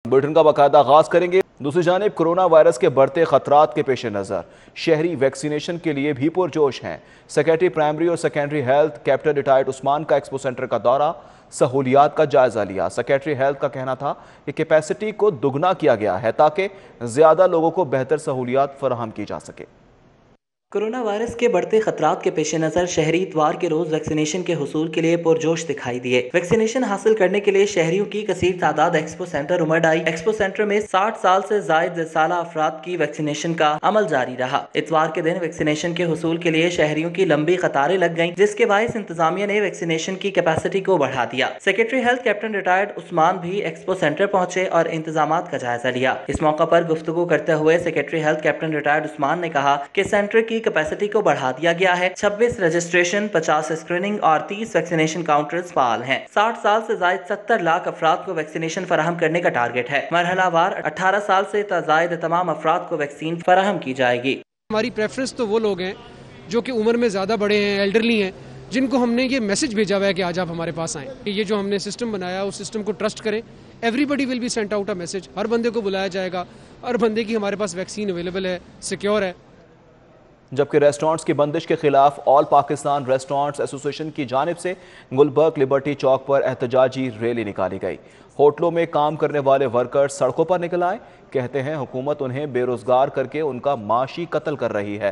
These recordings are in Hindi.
बुलेटिन का बाकायदा आगाज करेंगे। दूसरी जानिब कोरोना वायरस के बढ़ते खतरात के पेश नज़र शहरी वैक्सीनेशन के लिए भी पुरजोश हैं। सेक्रेटरी प्राइमरी और secondary health captain retired Usman का एक्सपो सेंटर का दौरा, सहूलियात का जायजा लिया। सेक्रेटरी हेल्थ का कहना था कि कैपेसिटी को दुगना किया गया है ताकि ज्यादा लोगों को बेहतर सहूलियात फराहम की जा सके। कोरोना वायरस के बढ़ते खतरात के पेश नज़र शहरी इतवार के रोज वैक्सीनेशन के हुसूल के लिए पुरजोश दिखाई दिए। वैक्सीनेशन हासिल करने के लिए शहरियों की कसीर तादाद एक्सपो सेंटर उमड़ आई। एक्सपो सेंटर में 60 साल से जायद साला अफराद की वैक्सीनेशन का अमल जारी रहा। इतवार के दिन वैक्सीनेशन के हुसूल के लिए शहरियों की लंबी कतारें लग गयी, जिसके बायस इंतजामिया ने वैक्सीनेशन की कैपेसिटी को बढ़ा दिया। Secretary health captain retired Usman भी एक्सपो सेंटर पहुंचे और इंतजाम का जायजा लिया। इस मौका पर गुफ्तगू करते हुए secretary health captain retired Usman ने कहा कि सेंटर की कैपेसिटी को बढ़ा दिया गया है। 26 रजिस्ट्रेशन, 50 स्क्रीनिंग और 30 वैक्सीनेशन काउंटर्स फाल हैं। 60 साल से जायद 70 लाख अफराद को वैक्सीनेशन फराहम करने का टारगेट है। मरहलावार 18 साल से जायद तमाम अफराद को वैक्सीन फराहम की जाएगी। हमारी प्रेफरेंस तो वो लोग हैं जो कि उम्र में ज़्यादा बड़े हैं, एल्डरली हैं, जिनको हमने ये मैसेज भेजा हुआ है कि आज आप हमारे पास आएँ। ये जो हमने सिस्टम बनाया उस सिस्टम को ट्रस्ट करें। Everybody will be sent out a message. हर बंदे को बुलाया जाएगा, हर बंदे की हमारे पास वैक्सीन अवेलेबल है, सिक्योर है। जबकि रेस्टोरेंट्स की बंदिश के खिलाफ ऑल पाकिस्तान रेस्टोरेंट्स एसोसिएशन की जानिब से गुलबर्ग लिबर्टी चौक पर एहतजाजी रैली निकाली गई। होटलों में काम करने वाले वर्कर्स सड़कों पर निकल आए। कहते हैं हुकूमत उन्हें बेरोजगार करके उनका माशी कत्ल कर रही है।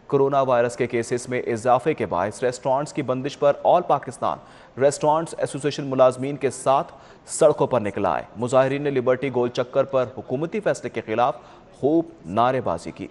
कोरोना वायरस के केसेस में इजाफे के बायस रेस्टोरेंट्स की बंदिश पर ऑल पाकिस्तान रेस्टोरेंट्स एसोसिएशन मुलाजमीन के साथ सड़कों पर निकल आए। मुजाहिरीन ने लिबर्टी गोल चक्कर पर हुकूमती फैसले के खिलाफ खूब नारेबाजी की।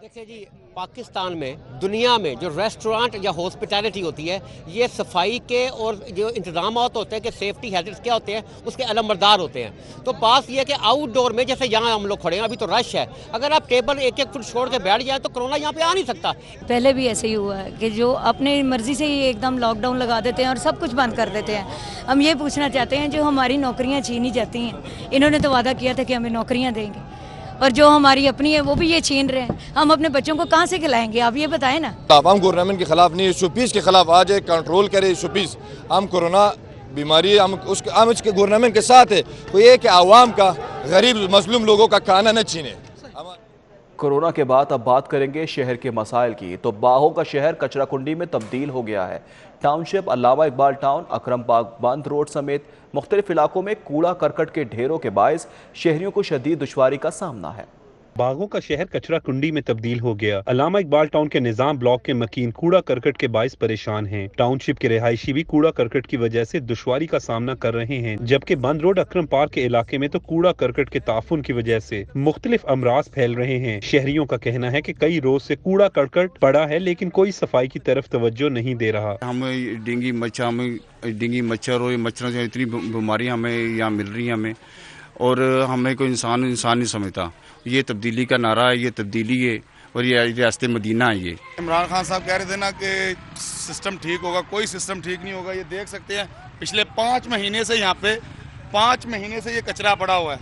देखिए जी, पाकिस्तान में, दुनिया में जो रेस्टोरेंट या हॉस्पिटैलिटी होती है, ये सफाई के और जो इंतजाम होते हैं कि सेफ्टी हैजर्ड्स क्या होते हैं उसके अलमबरदार होते हैं। तो पास ये है कि आउटडोर में जैसे यहाँ हम लोग खड़े हैं, अभी तो रश है, अगर आप टेबल एक एक फुट छोड़ के बैठ जाए तो कोरोना यहाँ पे आ नहीं सकता। पहले भी ऐसे ही हुआ है कि जो अपनी मर्जी से ही एकदम लॉकडाउन लगा देते हैं और सब कुछ बंद कर देते हैं। हम ये पूछना चाहते हैं जो हमारी नौकरियाँ छीनी जाती हैं, इन्होंने तो वादा किया था कि हमें नौकरियाँ देंगे, और जो हमारी अपनी है वो भी ये छीन रहे हैं। हम अपने बच्चों को कहाँ से खिलाएंगे, आप ये बताएं ना। हम गवर्नमेंट के खिलाफ नहीं, शोपीस के खिलाफ आ जाए, कंट्रोल करे शोपीस। हम कोरोना बीमारी हम उसके गवर्नमेंट के साथ है। तो ये कि आवाम का, गरीब मजलूम लोगों का खाना न छीने। कोरोना के बाद अब बात करेंगे शहर के मसाइल की। तो बाहों का शहर कचरा कुंडी में तब्दील हो गया है। टाउनशिप, अल्लामा इकबाल टाउन, अकरम बाग बंद रोड समेत मुख्तलिफ इलाकों में कूड़ा करकट के ढेरों के बायस शहरियों को शदीद दुश्वारी का सामना है। बागों का शहर कचरा कुंडी में तब्दील हो गया। अल्लामा इकबाल टाउन के निजाम ब्लॉक के मकीन कूड़ा करकट के बायस परेशान हैं। टाउनशिप के रिहायशी भी कूड़ा करकट की वजह से दुश्वारी का सामना कर रहे हैं, जबकि बंद रोड अकरम पार्क के इलाके में तो कूड़ा करकट के ताफुन की वजह से मुख्तलिफ अमराज फैल रहे हैं। शहरियों का कहना है कि कई रोज से कूड़ा करकट पड़ा है लेकिन कोई सफाई की तरफ तवज्जो नहीं दे रहा। हमें डेंगू मच्छर और मच्छरों से इतनी बीमारियां हमें यहाँ मिल रही हैं हमें, और हमें कोई इंसान नहीं समझता। ये तब्दीली का नारा है, ये तब्दीली है, और ये रियासत मदीना है। ये इमरान खान साहब कह रहे थे ना कि सिस्टम ठीक होगा, कोई सिस्टम ठीक नहीं होगा। ये देख सकते हैं पिछले 5 महीने से यहाँ पे 5 महीने से ये कचरा पड़ा हुआ है।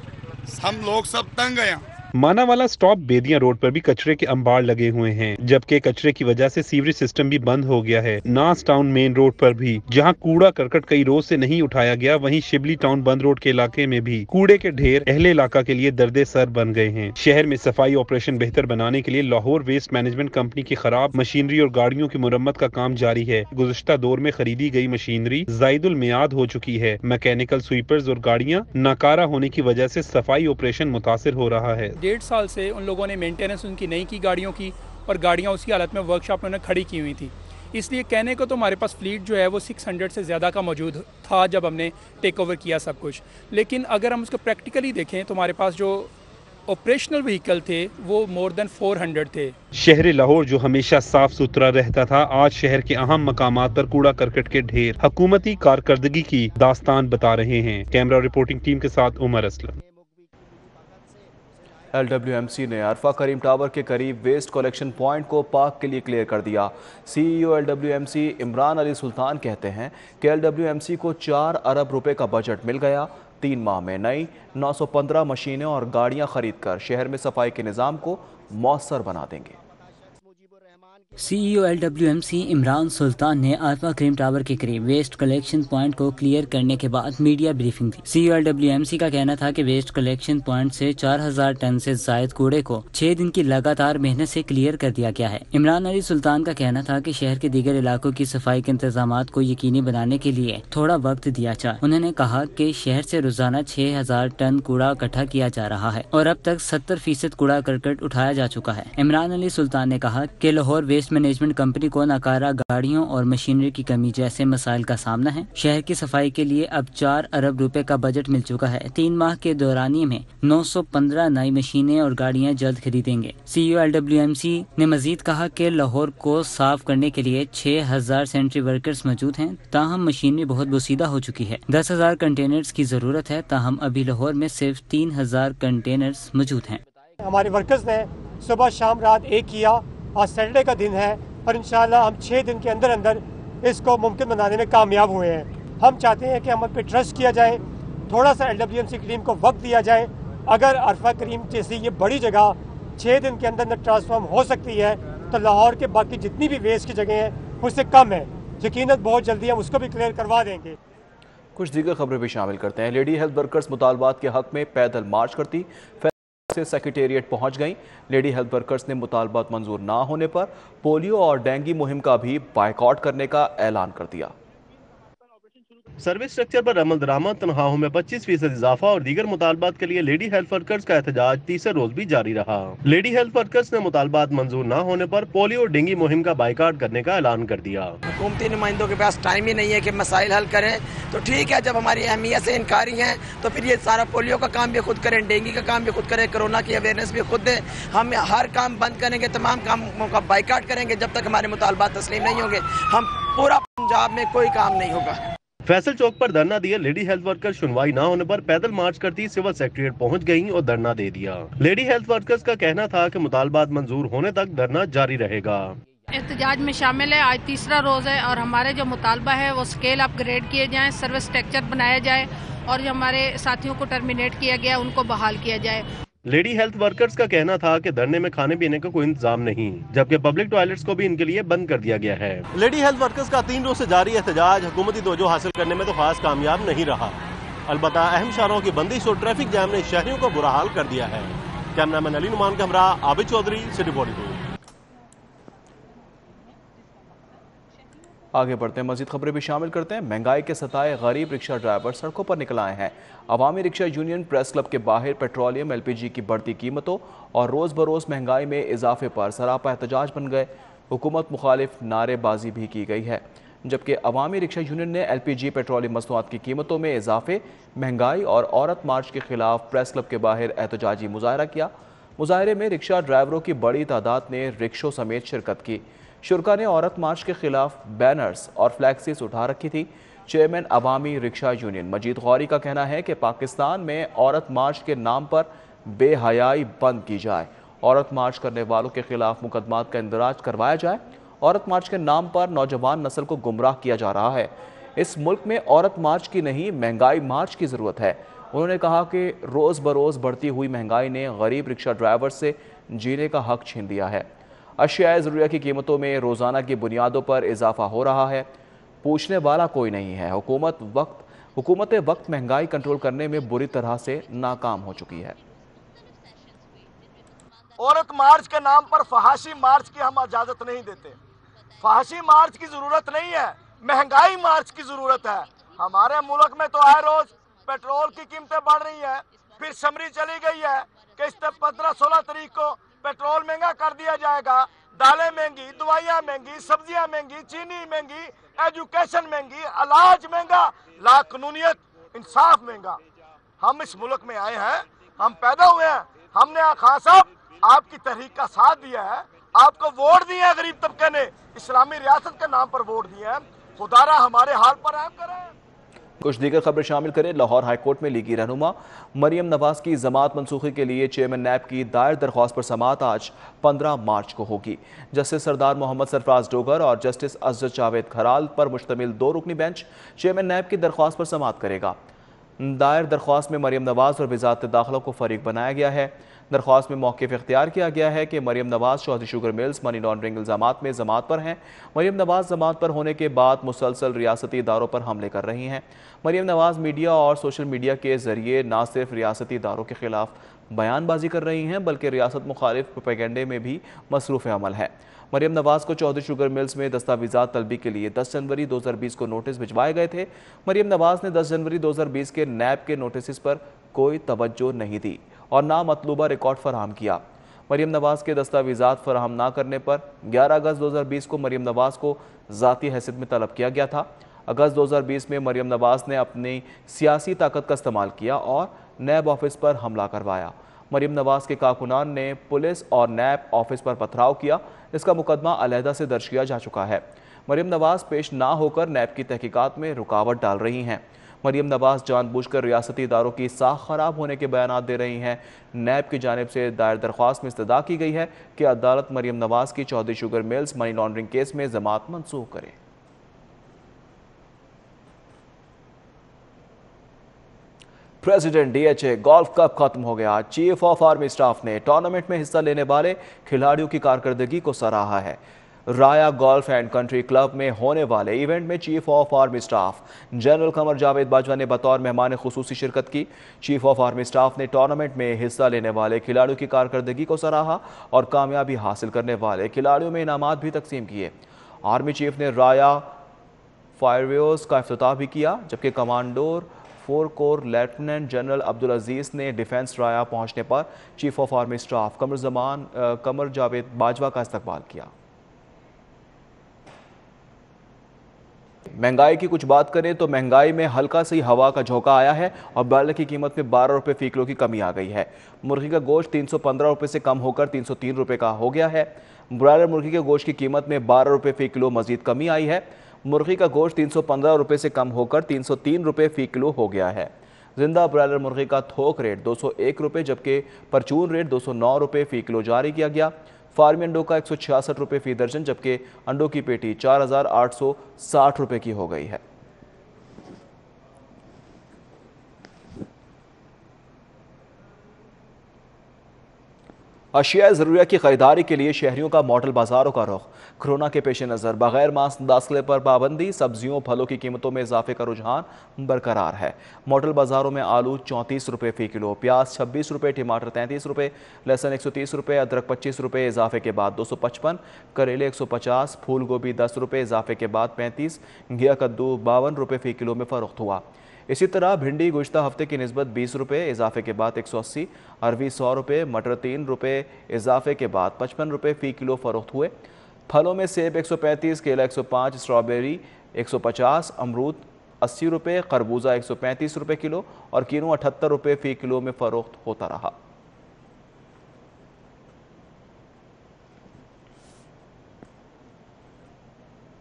हम लोग सब तंग हैं। मानावाला स्टॉप बेदिया रोड पर भी कचरे के अंबार लगे हुए हैं, जबकि कचरे की वजह से सीवरेज सिस्टम भी बंद हो गया है। नास टाउन मेन रोड पर भी जहां कूड़ा करकट कई रोज से नहीं उठाया गया, वहीं शिबली टाउन बंद रोड के इलाके में भी कूड़े के ढेर अहले इलाका के लिए दर्दे सर बन गए हैं। शहर में सफाई ऑपरेशन बेहतर बनाने के लिए लाहौर वेस्ट मैनेजमेंट कंपनी की खराब मशीनरी और गाड़ियों की मुरम्मत का काम जारी है। गुज़श्ता दौर में खरीदी गई मशीनरी जायदुल मियाद हो चुकी है। मैकेनिकल स्वीपर्स और गाड़ियां नाकारा होने की वजह से सफाई ऑपरेशन मुतासिर हो रहा है। 1.5 साल से उन लोगों ने मेंटेनेंस उनकी नहीं की गाड़ियों की, और गाड़ियां उसी हालत में वर्कशॉप में उन्होंने खड़ी की हुई थी। इसलिए कहने को तो हमारे पास फ्लीट जो है वो 600 से ज़्यादा का मौजूद था जब हमने टेक ओवर किया सब कुछ। लेकिन अगर हम उसको प्रैक्टिकली देखें तो हमारे पास जो ऑपरेशनल व्हीकल थे वो मोर देन 400 थे। शहर लाहौर जो हमेशा साफ सुथरा रहता था, आज शहर के अहम मकामात पर कूड़ा करकट के ढेर हुकूमती कारकर्दगी की दास्तान बता रहे हैं। कैमरा रिपोर्टिंग टीम के साथ उमर असलम। LWMC ने अरफा करीम टावर के करीब वेस्ट कलेक्शन पॉइंट को पार्क के लिए क्लियर कर दिया। CEO LWMC इमरान अली सुल्तान कहते हैं कि LWMC को 4 अरब रुपए का बजट मिल गया। 3 माह में नई 915 मशीनें और गाड़ियां खरीद कर शहर में सफाई के निज़ाम को मौसर बना देंगे। CEO LWMC इमरान सुल्तान ने अल्फा क्रीम टावर के करीब वेस्ट कलेक्शन पॉइंट को क्लियर करने के बाद मीडिया ब्रीफिंग दी। CEO LWMC का कहना था कि वेस्ट कलेक्शन पॉइंट से 4000 टन से जायद कूड़े को 6 दिन की लगातार मेहनत से क्लियर कर दिया गया है। इमरान अली सुल्तान का कहना था कि शहर के दीगर इलाकों की सफाई के इंतजाम को यकीनी बनाने के लिए थोड़ा वक्त दिया जाए। उन्होंने कहा कि शहर से रोजाना 6000 टन कूड़ा इकट्ठा किया जा रहा है और अब तक 70% कूड़ा करकट उठाया जा चुका है। इमरान अली सुल्तान ने कहा कि लाहौर वेस्ट मैनेजमेंट कंपनी को नाकारा गाड़ियों और मशीनरी की कमी जैसे मसाइल का सामना है। शहर की सफाई के लिए अब 4 अरब रुपए का बजट मिल चुका है। 3 माह के दौरानिए में 915 नई मशीनें और गाड़ियां जल्द खरीदेंगे। CEO LWMC ने मजीद कहा कि लाहौर को साफ करने के लिए 6000 सैनिटरी वर्कर्स मौजूद हैं, ताहम मशीनरी बहुत बोसीदा हो चुकी है। 10,000 कंटेनर्स की जरूरत है, ताहम अभी लाहौर में सिर्फ 3000 कंटेनर्स मौजूद हैं। हमारे वर्कर्स ने सुबह शाम रात एक किया। आज सैटरडे का दिन है और इंशाल्लाह हम 6 दिन के अंदर अंदर इसको मुमकिन बनाने में कामयाब हुए हैं। हम चाहते हैं कि हम पे ट्रस्ट किया जाए, थोड़ा सा LWMC टीम को वक्त दिया जाए। अगर अरफा करीम जैसी ये बड़ी जगह 6 दिन के अंदर ट्रांसफॉर्म हो सकती है तो लाहौर के बाकी जितनी भी वेस्ट की जगह हैं उससे कम है। यकीनत बहुत जल्दी हम उसको भी क्लियर करवा देंगे। कुछ दीगर खबरें भी शामिल करते हैं। लेडी हेल्थ वर्कर्स मुतालबात के हक में पैदल मार्च करती से सेक्रेटेरिएट पहुंच गईं। लेडी हेल्थ वर्कर्स ने मुतालबात मंजूर ना होने पर पोलियो और डेंगू मुहिम का भी बायकॉट करने का ऐलान कर दिया। सर्विस स्ट्रक्चर पर अमल दरामद, तनख्वाहों में 25% इजाफा और दीगर मुतालबात के लिए लेडी हेल्थ वर्कर्स का एहतजाज तीसरे रोज भी जारी रहा। लेडी हेल्थ वर्कर्स ने मुतालबात मंजूर न होने पर पोलियो और डेंगू मुहिम का बाइकाट करने का ऐलान कर दिया। हुकूमती नुमाइंदों के पास टाइम ही नहीं है कि मसाइल हल करें, तो ठीक है, जब हमारी अहमियत से इनकारी हैं तो फिर ये सारा पोलियो का काम भी खुद करें, डेंगू का काम भी खुद करें, कोरोना की अवेयरनेस भी खुद दें। हम हर काम बंद करेंगे, तमाम कामों का बाइकाट करेंगे जब तक हमारे मुतालबात तस्लीम नहीं होंगे। हम पूरा पंजाब में कोई काम नहीं होगा। फैसल चौक पर धरना दिए लेडी हेल्थ वर्कर सुनवाई न होने पर पैदल मार्च करती सिविल सेक्रेटेरिएट पहुंच गईं और धरना दे दिया। लेडी हेल्थ वर्कर्स का कहना था कि मुतालबात मंजूर होने तक धरना जारी रहेगा। एहतजाज में शामिल है। आज तीसरा रोज है और हमारे जो मुतालबा है वो स्केल अपग्रेड किए जाएं, सर्विस स्ट्रक्चर बनाया जाए और जो हमारे साथियों को टर्मिनेट किया गया उनको बहाल किया जाए। लेडी हेल्थ वर्कर्स का कहना था कि धरने में खाने पीने का कोई इंतजाम नहीं, जबकि पब्लिक टॉयलेट्स को भी इनके लिए बंद कर दिया गया है। लेडी हेल्थ वर्कर्स का 3 रोज से जारी एहतजाज हुकूमती तवज्जो हासिल करने में तो खास कामयाब नहीं रहा। अलबत्ता अहम शहरों की बंदिश और ट्रैफिक जैम ने शहरियों को बुरा हाल कर दिया है। कैमरामैन अली नुमान के हमरा आबिद चौधरी, सिटी 42। आगे बढ़ते हैं, मजीद खबरें भी शामिल करते हैं। महंगाई के सताए गरीब रिक्शा ड्राइवर सड़कों पर निकल आए हैं। अवामी रिक्शा यूनियन प्रेस क्लब के बाहर पेट्रोलियम LPG की बढ़ती कीमतों और रोज़ बरोज़ महंगाई में इजाफे पर सरापा एहतजाज बन गए। हुकूमत मुखालिफ नारेबाजी भी की गई है, जबकि अवामी रिक्शा यूनियन ने LPG पेट्रोलियम मसनूआत की कीमतों में इजाफे, महंगाई और औरत मार्च के खिलाफ प्रेस क्लब के बाहर एहतजाजी मुजाहरा किया। मुजाहरे में रिक्शा ड्राइवरों की बड़ी तादाद ने रिक्शों समेत शिरकत की। शुरका ने औरत मार्च के खिलाफ बैनर्स और फ्लैक्सीज उठा रखी थी। चेयरमैन अवामी रिक्शा यूनियन मजीद गौरी का कहना है कि पाकिस्तान में औरत मार्च के नाम पर बेहयाई बंद की जाए, औरत मार्च करने वालों के खिलाफ मुकदमात का इंदराज करवाया जाए। औरत मार्च के नाम पर नौजवान नस्ल को गुमराह किया जा रहा है। इस मुल्क में औरत मार्च की नहीं, महंगाई मार्च की ज़रूरत है। उन्होंने कहा कि रोज़ बरोज़ बढ़ती हुई महंगाई ने गरीब रिक्शा ड्राइवर से जीने का हक छीन लिया है। अशियाए ज़रूरिया की कीमतों में रोज़ाना की बुनियादों पर इजाफा हो रहा है। पूछने वाला कोई नहीं है। हुकूमत वक्त महंगाई कंट्रोल करने में बुरी तरह से नाकाम हो चुकी है। औरत मार्च के नाम पर फहाशी मार्च की हम इजाजत नहीं देते। फहाशी मार्च की जरूरत नहीं है, महंगाई मार्च की जरूरत है। हमारे मुल्क में तो आए रोज पेट्रोल की कीमतें बढ़ रही है, फिर समरी चली गई है कि इस 15-16 तारीख को पेट्रोल महंगा कर दिया जाएगा, दालें महंगी, दवाइयाँ महंगी, सब्जियाँ महंगी, चीनी महंगी, एजुकेशन महंगी, इलाज महंगा, लाकानूनियत, इंसाफ महंगा। हम इस मुल्क में आए हैं, हम पैदा हुए हैं, हमने खान साहब आपकी तहरीक का साथ दिया है, आपको वोट दिए हैं, गरीब तबके ने इस्लामी रियासत के नाम पर वोट दिए हैं। खुदारा हमारे हाल पर रहम करें। कुछ दीगर खबरें शामिल करें। लाहौर हाईकोर्ट में लीगी रहनुमा मरियम नवाज की जमात मनसूखी के लिए चेयरमैन नैब की दायर दरख्वास्त पर समाअत आज 15 मार्च को होगी। जस्टिस सरदार मोहम्मद सरफराज डोगर और जस्टिस अजहर जावेद खराल पर मुश्तमिल 2 रुकनी बेंच चेयरमैन नैब की दरख्वास्त पर समाअत करेगा। दायर दरख्वास्त में मरीम नवाज़ और वज़ारत दाखिला को फरीक बनाया गया है। दरख्वास्त में मौक़िफ़ इख्तियार किया गया है कि Maryam Nawaz Chaudhry sugar mills money laundering इल्ज़ामात में ज़मात पर हैं। मरीम नवाज़ ज़मात पर होने के बाद मुसलसल रियासती इदारों पर हमले कर रही हैं। मरीम नवाज़ मीडिया और सोशल मीडिया के ज़रिए न सिर्फ रियासती इदारों के ख़िलाफ़ बयानबाजी कर रही हैं बल्कि रियासत मुखालिफ प्रोपेगेंडे में भी मसरूफ़ अमल है। मरीम नवाज़ को चौधरी शुगर मिल्स में दस्तावेज़ात तलबी के लिए 10 जनवरी 2020 को नोटिस भिजवाए गए थे। मरीम नवाज़ ने 10 जनवरी 2020 के नैब के नोटिस पर कोई तवज्जो नहीं दी और ना मतलूबा रिकॉर्ड फराहम किया। मरीम नवाज़ के दस्तावेज़ात फराहम ना करने पर 11 अगस्त 2020 को मरीम नवाज़ को ज़ाती हैसियत में तलब किया गया था। अगस्त 2020 में मरीम नवाज़ ने अपनी सियासी ताकत का इस्तेमाल किया और नैब ऑफिस पर हमला करवाया। मरीम नवाज़ के कारकुनान ने पुलिस और नैब ऑफिस पर पथराव किया। इसका मुकदमा अलहदा से दर्ज किया जा चुका है। मरीम नवाज़ पेश ना होकर नैब की तहकीकात में रुकावट डाल रही हैं। मरीम नवाज़ जानबूझकर रियासती इदारों की साख खराब होने के बयान दे रही हैं। नैब की जानिब से दायर दरख्वास्त में इस्तदा की गई है कि अदालत मरीम नवाज़ की Chaudhry sugar mills money laundering case में जमात मनसूख करे। प्रेसिडेंट डीएचए गोल्फ कप खत्म हो गया। चीफ ऑफ आर्मी स्टाफ ने टूर्नामेंट में हिस्सा लेने वाले खिलाड़ियों की कारकर्दगी को सराहा है। राया गोल्फ एंड कंट्री क्लब में होने वाले इवेंट में chief of army staff general Qamar Javed Bajwa ने बतौर मेहमान खुसूसी शिरकत की। चीफ ऑफ आर्मी स्टाफ ने टूर्नामेंट में हिस्सा लेने वाले खिलाड़ियों की कारकर्दगी को सराहा और कामयाबी हासिल करने वाले खिलाड़ियों में इनामात भी तकसीम किए। आर्मी चीफ ने राया फायरवेयर्स का इफ्तिताह भी किया, जबकि commander 4 corps lieutenant general Abdul Aziz ने डिफेंस राया पहुंचने पर chief of army staff Qamar Javed Bajwa का इस्तकबाल किया। महंगाई की कुछ बात करें तो महंगाई में हल्का सी हवा का झोंका आया है और ब्रॉयलर की कीमत में 12 रुपये फी किलो की कमी आ गई है। मुर्गी का गोश्त 315 रुपये से कम होकर 303 रुपये का हो गया है। ब्रॉयलर मुर्गी के गोश्त की कीमत में 12 रुपये फी किलो मजीद कमी आई है। मुर्गी का गोश्त 315 रुपये से कम होकर 303 रुपये फी किलो हो गया है। जिंदा ब्रॉयलर मुर्गी का थोक रेट 201 रुपये जबकि परचून रेट 209 रुपये फी किलो जारी किया गया। फार्मी अंडों का 166 रुपये फी दर्जन जबकि अंडों की पेटी 4860 रुपये की हो गई है। अशिया ज़रूरिया की खरीदारी के लिए शहरियों का मॉडल बाजारों का रुख। कोरोना के पेश नज़र बगैर मास्क दाखिले पर पाबंदी, सब्जियों फलों की कीमतों में इजाफे का रुझान बरकरार है। मॉडल बाजारों में आलू 34 रुपये फी किलो, प्याज 26 रुपये, टमाटर 33 रुपये, लहसुन 130 रुपये, अदरक 25 रुपये, इजाफे के बाद 255, करेले 150, फूल गोभी 10 रुपये, इजाफे के बाद 35, घिया कद्दू 52 रुपये फी किलो में फरोख्त हुआ। इसी तरह भिंडी गुज़श्ता हफ्ते की निस्बत 20 रुपये, इजाफे के बाद 180, अरवी 100 रुपये, मटर 3 रुपये, इजाफे के बाद 55 रुपये फी किलो फरोख्त हुए। फलों में सेब 135, केला 105, स्ट्रॉबेरी 150, अमरूद 80 रुपये, खरबूजा 135 रुपये किलो और कीनू 78 रुपये फी किलो में फरोख्त होता रहा।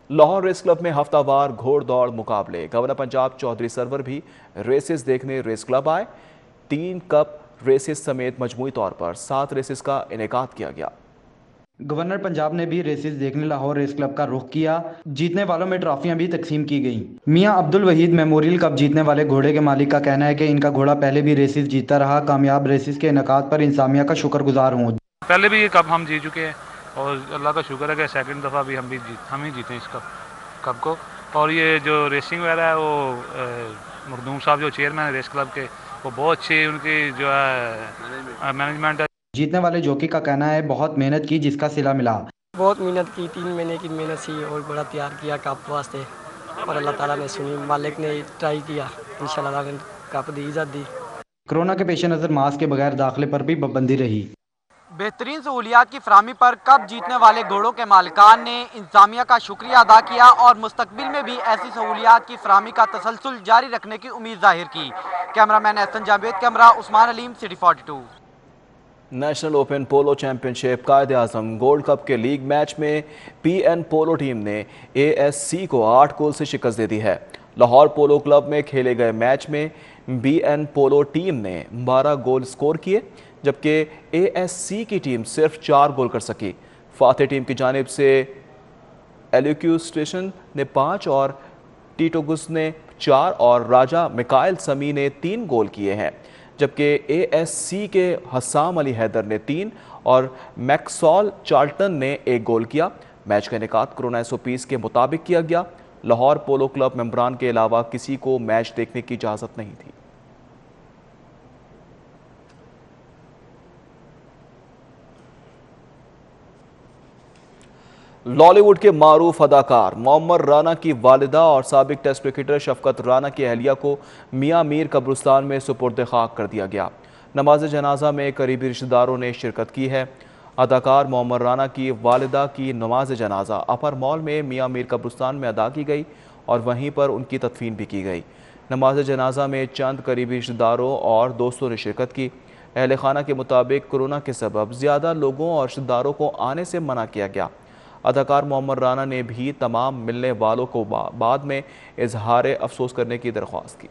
लाहौर रेस क्लब में हफ्तावार घोड़ दौड़ मुकाबले। गवर्नर पंजाब चौधरी सरवर भी रेसेस देखने रेस क्लब आए। 3 कप रेसेस समेत मजमूई तौर पर 7 रेसेस का इनेकाद किया गया। गवर्नर पंजाब ने भी रेसेस देखने लाहौर रेस क्लब का रुख किया। जीतने वालों में ट्रॉफियां भी तकसीम की गईं। मियां अब्दुल वहीद मेमोरियल कप जीतने वाले घोड़े के मालिक का कहना है कि इनका घोड़ा पहले भी रेसेस जीतता रहा। कामयाब रेसेस के इनेकाद पर इंसामिया का शुक्रगुजार हूँ। पहले भी ये कप हम जीत चुके हैं और अल्लाह का शुक्र है कि सेकंड दफ़ा भी हम ही जीते इस कप को। और ये जो रेसिंग वगैरह है वो मखदूम साहब जो चेयरमैन है रेस क्लब के, वो बहुत अच्छी उनकी जो है मैनेजमेंट है। जीतने वाले जॉकी का कहना है बहुत मेहनत की जिसका सिला मिला। बहुत मेहनत की, 3 महीने की मेहनत थी और बड़ा तैयार किया कप वास्ते और अल्लाह ताला ने सुनी, मालिक ने ट्राई किया, इंशाल्लाह ने कप दी, इज्जत दी। कोरोना के पेश नज़र मास्क के बगैर दाखिले पर भी पाबंदी रही। बेहतरीन सहूलियात की फराहमी पर कप जीतने वाले घोड़ों के मालिकान ने इंतजामिया का शुक्रिया अदा किया और मुस्तकबिल में भी ऐसी सहूलियात की फराहमी का तसलसल जारी रखने की उम्मीद जाहिर की। Cameraman Ehsan Javed, camera Usman Aleem, city 42। National open polo championship Quaid-e Azam gold cup के लीग मैच में PN पोलो टीम ने ASC को 8 गोल से शिकस्त दे दी है। लाहौर पोलो क्लब में खेले गए मैच में BN पोलो टीम ने 12 गोल स्कोर किए जबकि ASC की टीम सिर्फ 4 गोल कर सकी। फातेह टीम की जानिब से एल्यूक्यू स्टेशन ने 5 और टीटोगुस ने 4 और राजा मिकाइल समी ने 3 गोल किए हैं, जबकि ASC के हसाम अली हैदर ने 3 और मैक्सॉल चार्ल्टन ने 1 गोल किया। मैच का इनेकाद कोरोना SOPs के मुताबिक किया गया। लाहौर पोलो क्लब मेंबरान के अलावा किसी को मैच देखने की इजाज़त नहीं थी। लॉलीवुड के मारूफ अदाकार मोहम्मद राना की वालिदा और साबिक टेस्ट क्रिकेटर शफकत राना की अहलिया को मियां मीर कब्रिस्तान में सुपुर्द खाक कर दिया गया। नमाज जनाजा में करीबी रिश्तेदारों ने शिरकत की है। अदाकार मोहम्मद राना की वालिदा की नमाज जनाजा अपर मॉल में मियां मीर कब्रिस्तान में अदा की गई और वहीं पर उनकी तदफीन भी की गई। नमाज जनाजा में चंद करीबी रिश्तेदारों और दोस्तों ने शिरकत की। अहल खाना के मुताबिक कोरोना के सबब ज़्यादा लोगों और रिश्तेदारों को आने से मना किया गया। अदाकार मोहम्मद राना ने भी तमाम मिलने वालों को बाद में इजहार अफसोस करने की दरख्वास्त की।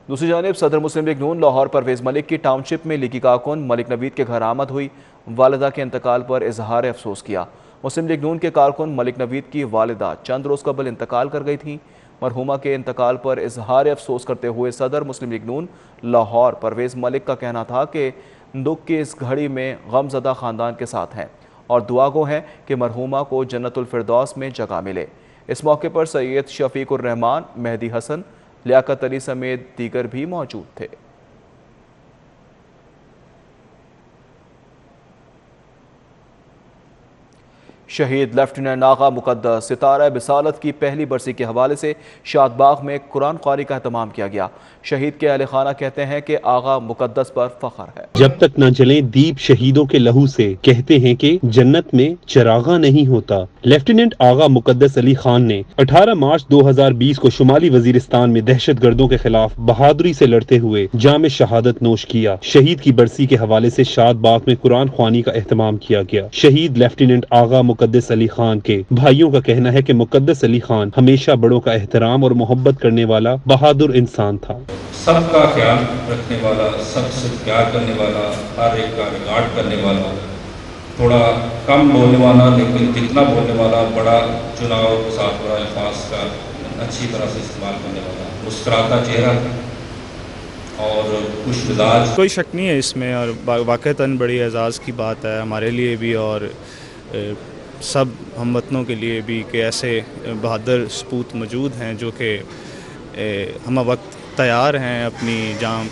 दूसरी जानिब सदर मुस्लिम लीग नून लाहौर परवेज़ मलिक की टाउनशिप में लीगी कारकुन मलिक नवीद के घर आमद हुई। वालिदा के इंतकाल पर इजहार अफसोस किया। मुस्लिम लीग नून के कारकुन मलिक नवीद की वालिदा चंद रोज़ कबल इंतकाल कर गई थी। मरहुमा के इंतकाल पर इजहार अफसोस करते हुए सदर मुस्लिम लीग नून लाहौर परवेज़ मलिक का कहना था कि दुख की इस घड़ी में गमज़दा ख़ानदान के साथ हैं और दुआ गो हैं कि मरहुमा को जन्नतुल फिरदौस में जगह मिले। इस मौके पर सैयद शफीकुर रहमान, मेहदी हसन, लियाकत अली समेत दीगर भी मौजूद थे। शहीद लेफ्टिनेंट आगा मुकद्दस सितारा बिसालत की पहली बरसी के हवाले से शादबाग में कुरान ख्वारी का एहतमाम किया गया। शहीद के अहले खाना कहते हैं कि आगा मुकद्दस पर फख्र है। जब तक न जलें दीप शहीदों के लहू से, कहते हैं कि जन्नत में चरागा नहीं होता। लेफ्टिनेंट आगा मुकद्दस अली खान ने 18 मार्च 2020 को शुमाली वजीरिस्तान में दहशतगर्दों के खिलाफ बहादुरी से लड़ते हुए जाम शहादत नोश किया। शहीद की बरसी के हवाले से शादबाग में कुरान ख्वानी का एहतमाम किया गया। शहीद लेफ्टिनेंट आगा मुकद्दस अली खान के भाइयों का कहना है कि मुकद्दस अली खान हमेशा बड़ों का एहतराम और मोहब्बत करने वाला बहादुर इंसान था। सबका ख्याल रखने वाला, सबसे प्यार करने वाला, हर एक का रिगार्ड करने वाला, थोड़ा कम बोलने वाला लेकिन जितना बोलने वाला बड़ा चुनाव के साथ बड़ा अल्फाज का अच्छी तरह से इस्तेमाल करने वाला, मुस्कुराता चेहरा और खुश मिजाज। कोई शक नहीं है इसमें और वाक़तन बड़ी एजाज़ की बात है हमारे लिए भी और सब हमवतनों के लिए भी कि ऐसे बहादुर सपूत मौजूद हैं जो कि हम वक्त तैयार हैं अपनी जान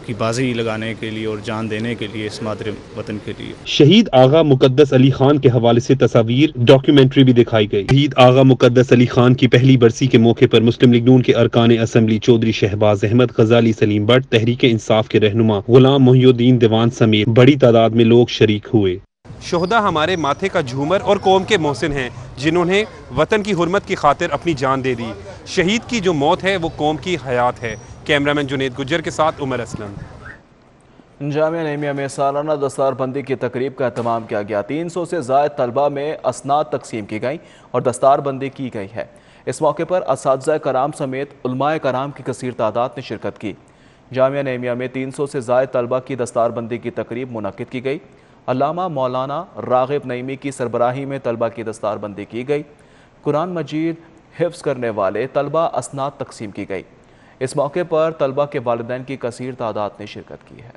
की बाजी लगाने के लिए और जान देने के लिए इस मादर वतन के लिए। शहीद आगा मुकद्दस अली खान के हवाले से तस्वीर डॉक्यूमेंट्री भी दिखाई गई। शहीद आगा मुकद्दस अली खान की पहली बरसी के मौके पर मुस्लिम लीग नून के अरकान असम्बली चौधरी शहबाज अहमद, गजाली सलीम भट्ट, तहरीक इंसाफ के रहनुमा गुलाम मोहिउद्दीन दीवान समेत बड़ी तादाद में लोग शरीक हुए। शोहदा हमारे माथे का झूमर और कौम के मोहसिन हैं जिन्होंने वतन की हुर्मत की खातिर अपनी जान दे दी। शहीद की जो मौत है वो कौम की हयात है। कैमरामैन जुनेद गुज्जर के साथ उमर असलम। जामिया नईमिया में सालाना दस्तारबंदी की तकरीब का एहतमाम किया गया। 300 से ज़ायद तलबा में असनाद तकसीम की गई और दस्तारबंदी की गई है। इस मौके पर असातिज़ा कराम समेत उलमाए कराम की कसीर तादाद ने शिरकत की। जामिया नईमिया में 300 से ज़ायद तलबा की दस्तारबंदी की तकरीब मुनक्किद की गई। अल्लामा मौलाना रागिब नईमी की सरबराही में तलबा की दस्तारबंदी की गई। कुरान मजीद हिफ्ज़ करने वाले तलबा असनाद तकसीम की गई। इस मौके पर तलबा के वालिदैन की कसीर तादाद ने शिरकत की है।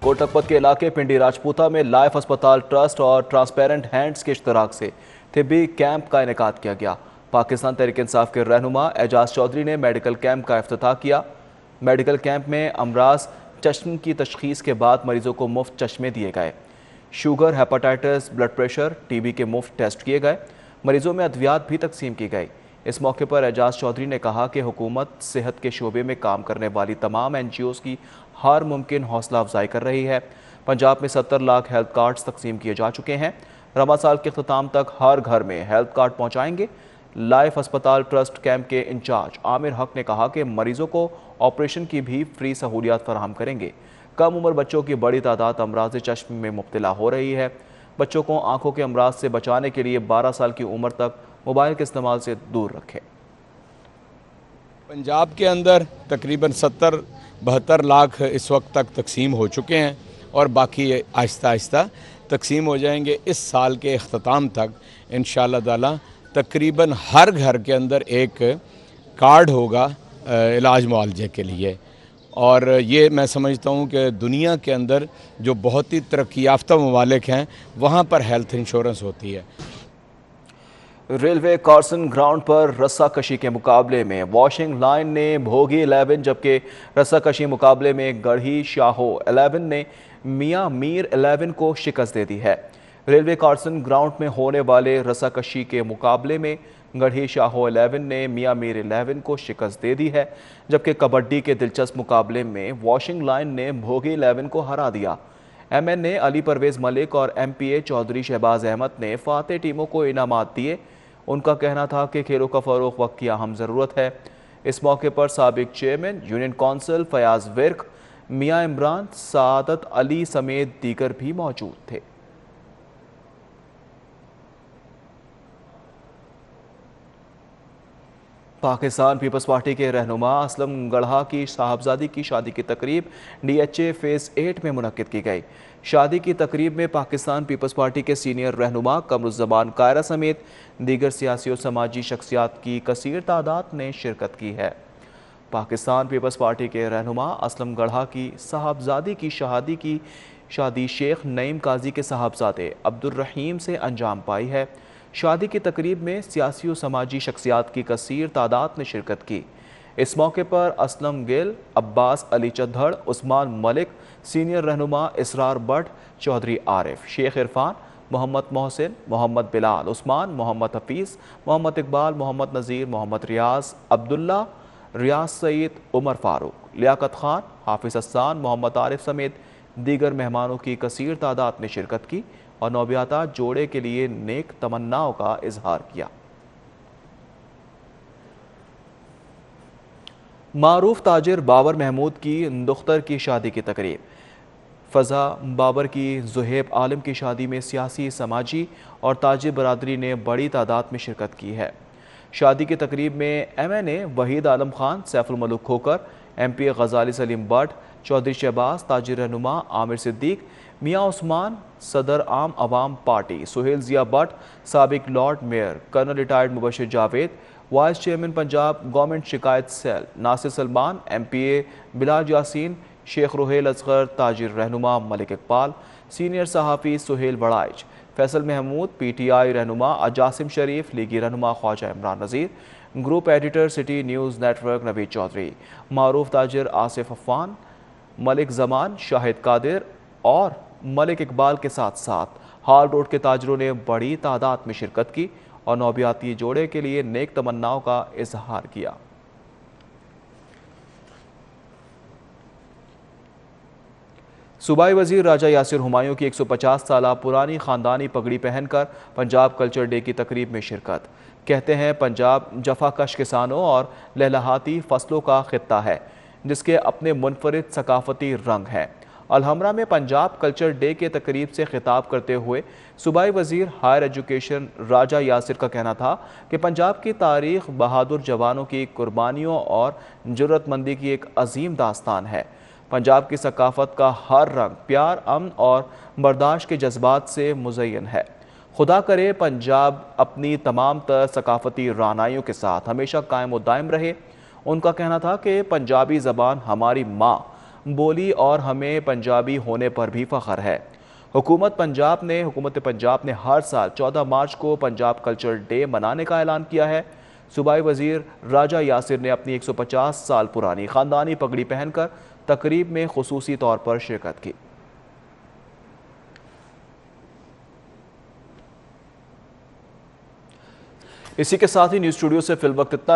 कोटकपत के इलाके पिंडी राजपूता में लाइफ अस्पताल ट्रस्ट और ट्रांसपेरेंट हैंड्स के इश्तराक से तिब्बी कैंप का इनेकाद किया गया। पाकिस्तान तहरीक इंसाफ के रहनुमा एजाज चौधरी ने मेडिकल कैंप का इफ्तिताह किया। मेडिकल कैंप में अमराज चश्म की तशखीस के बाद मरीजों को मुफ्त चश्मे दिए गए। Sugar, hepatitis, blood pressure, TB के मुफ्त टेस्ट किए गए। मरीजों में अद्वियात भी तकसीम की गई। इस मौके पर एजाज चौधरी ने कहा कि हुकूमत सेहत के शोबे में काम करने वाली तमाम NGOs की हर मुमकिन हौसला अफजाई कर रही है। पंजाब में 70 लाख हेल्थ कार्ड्स तकसीम किए जा चुके हैं। रमज़ान साल के अख्ताम तक हर घर में हेल्थ कार्ड पहुँचाएंगे। लाइफ अस्पताल ट्रस्ट कैंप के इंचार्ज आमिर हक ने कहा कि मरीजों को ऑपरेशन की भी फ्री सहूलियात फराहम करेंगे। कम उम्र बच्चों की बड़ी तादाद अमराज चश्म में मुब्तला हो रही है। बच्चों को आंखों के अमराज से बचाने के लिए 12 साल की उम्र तक मोबाइल के इस्तेमाल से दूर रखें। पंजाब के अंदर तकरीबन 70-72 लाख इस वक्त तक तकसीम हो चुके हैं और बाकी आहिस्ता आहिस्ता तकसीम हो जाएंगे। इस साल के अख्ताम तक इंशाअल्लाह ताला तकरीबन हर घर के अंदर एक कार्ड होगा इलाज मुआलजे के लिए। और ये मैं समझता हूँ कि दुनिया के अंदर जो बहुत ही तरक्की याफ्ता ममालिक हैं वहाँ पर हेल्थ इंश्योरेंस होती है। रेलवे कार्सन ग्राउंड पर रस्साकशी के मुकाबले में वॉशिंग लाइन ने भोगी 11, जबकि रस्साकशी मुकाबले में गढ़ी शाहो 11 ने मियां मीर 11 को शिकस्त दे दी है। रेलवे कार्सन ग्राउंड में होने वाले रस्साकशी के मुकाबले में गढ़ी शाहो 11 ने मियां मीर 11 को शिकस्त दे दी है, जबकि कबड्डी के दिलचस्प मुकाबले में वॉशिंग लाइन ने भोगी 11 को हरा दिया। MNA अली परवेज़ मलिक और MPA चौधरी शहबाज अहमद ने फातेह टीमों को इनामात दिए। उनका कहना था कि खेलों का फ़रोग़ वक्त की अहम ज़रूरत है। इस मौके पर साबिक chairman union council Fayyaz Virk, Mian Imran, Saadat Ali समेत दीगर भी मौजूद थे। पाकिस्तान पीपल्स पार्टी के रहनुमा असलम गढ़ा की साहबजादी की शादी की तकरीब DHA फेज़ 8 में मुनक्किद की गई। शादी की तकरीब में पाकिस्तान पीपल्स पार्टी के सीनियर रहनुमा कमरुज़्ज़मान कायरा समेत दीगर सियासी और समाजी शख्सियात की कसीर तादाद ने शिरकत की है। पाकिस्तान पीपल्स पार्टी के रहनुमा असलम गढ़ा की साहबजादी की शादी शेख नईम काजी के साहबजादे अब्दुल रहीम से अंजाम पाई है। शादी की तकरीब में सियासी और समाजी शख्सियात की कसीर तादाद ने शिरकत की। इस मौके पर असलम गिल, अब्बास अली चद्दड़, उस्मान मलिक, सीनियर रहनुमा इसरार बट, चौधरी आरिफ, शेख इरफान, मोहम्मद मोहसिन, मोहम्मद बिलाल, उस्मान, मोहम्मद हफीज़, मोहम्मद इकबाल, मोहम्मद नज़ीर, मोहम्मद रियाज, अब्दुल्ला, रियाज सईद, उमर फारूक, लियाकत खान, हाफिज़ हसन, मोहम्मद आरिफ समेत दीगर मेहमानों की कसीर तादाद ने शिरकत की और नौबियाता जोड़े के लिए नेक तमन्नाओं का इजहार किया। मारूफ ताजिर बाबर महमूद की दुख्तर की शादी की तकरीब। फ़ज़ा बाबर की ज़ुहैब आलम की शादी में सियासी, समाजी और ताजिर बरादरी ने बड़ी तादाद में शिरकत की है। शादी की तकरीब में MNA वहीद आलम खान, सैफुल मलूक खोकर, MPA गजाली सलीम बट, चौधरी शहबाज, ताजिर रहनुमा आमिर सिद्दीक, मियाँ उस्मान, सदर आम अवाम पार्टी सुहेल ज़िया बट, साबिक lord mayor colonel retired Mubashir Javed, vice chairman Punjab government शिकायत सेल नासिर सलमान, MPA बिलाल यासीन, शेख रोहेल असगर, ताजिर रहनुमा मलिक इकबाल, सीनियर सहाफ़ी सुहेल वड़ाइच, फैसल महमूद, PTI रहनुमा अजासिम शरीफ, लीगी रहनुमा Khawaja Imran Nazir, group editor city news network Naveed Chaudhry, मारूफ ताजिर आसिफ अफ़ान, मलिक जमान, शाहिद कादिर और मलिक इकबाल के साथ साथ हाल रोड के ताजरों ने बड़ी तादाद में शिरकत की और नौबियाती जोड़े के लिए नेक तमन्नाओं का इजहार किया। सूबाई वजीर राजा यासिर हुमायूं की 150 साल पुरानी ख़ानदानी पगड़ी पहनकर पंजाब कल्चर डे की तकरीब में शिरकत। कहते हैं पंजाब जफाकश किसानों और लहलहाती फसलों का खित्ता है जिसके अपने मुनफरिद सकाफती रंग हैं। अलहमरा में पंजाब कल्चर डे के तकरीब से खिताब करते हुए सूबाई वजीर हायर एजुकेशन राजा यासिर का कहना था कि पंजाब की तारीख बहादुर जवानों की कुर्बानियों और जुर्रतमंदी की एक अजीम दास्तान है। पंजाब की सकाफत का हर रंग प्यार, अमन और बर्दाश्त के जज्बात से मुज़य्यन है। खुदा करे पंजाब अपनी तमाम तर सकाफती रानाइयों के साथ हमेशा कायम और दायम रहे। उनका कहना था कि पंजाबी ज़बान हमारी माँ बोली और हमें पंजाबी होने पर भी फ़ख्र है। हुकूमत पंजाब ने हर साल 14 मार्च को पंजाब कल्चर डे मनाने का ऐलान किया है। सूबाई वजीर राजा यासिर ने अपनी 150 साल पुरानी ख़ानदानी पगड़ी पहनकर तकरीब में खुसूसी तौर पर शिरकत की। इसी के साथ ही न्यूज़ स्टूडियो से फिल वक्त इतना।